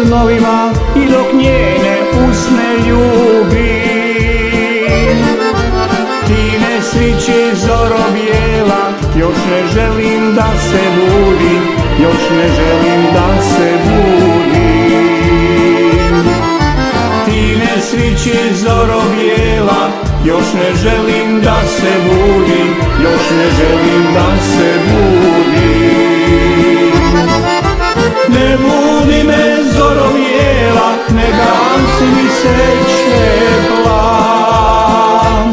snovima i dok njene usne ljubim. Ti ne sviće zoro bijela, još ne želim da se budim, još ne želim da se budim. Ti ne sviće zoro bijela, još ne želim da se budim, još ne želim da se budim. Ne budi me zoro bijela, ne gasi mi sreće plan.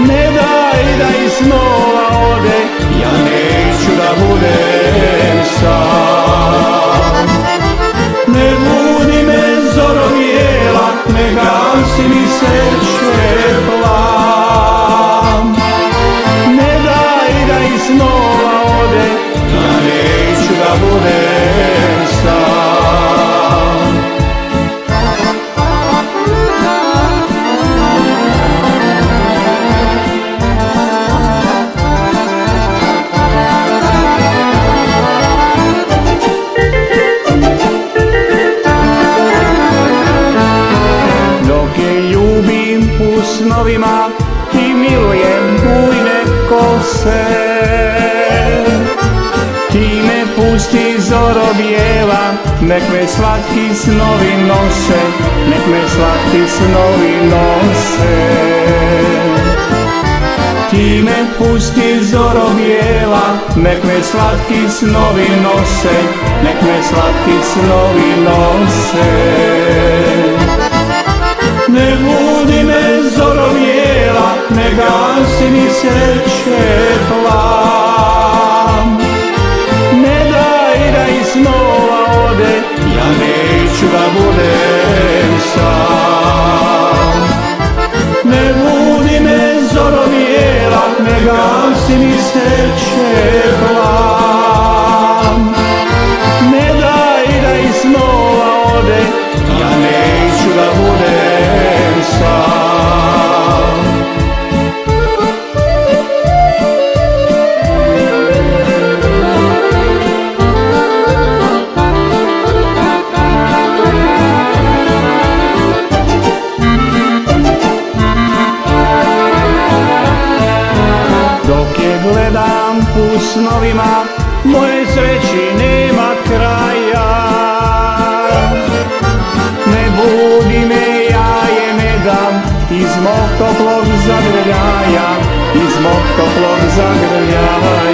Ne daj da iz snova ode, ja neću da budem sam. Ne budi me zoro bijela, ne gasi mi sreće plan. Ne daj da iz snova ode, ja neću da budem sam. U snovima i milujem bujne kose, ti me pusti zoro bijela, nek me slatki snovi nose, nek me slatki snovi nose. Ti me pusti zoro bijela, nek me slatki snovi nose, nek me slatki snovi nose. Ne budi me zoro bijela, ne gasi mi sreće plan. Ne daj da iz snova ode, ja neću da budem sam. Ne budi me zoro bijela, ne gasi mi sreće plan. Ne daj da iz snova ode, ja neću da budem sam. Dok je gledam u snovima, moje sreći nema kraja. Ne budi me, ja je ne dam iz mog toplog zagrljaja, iz mog toplog zagrljaja.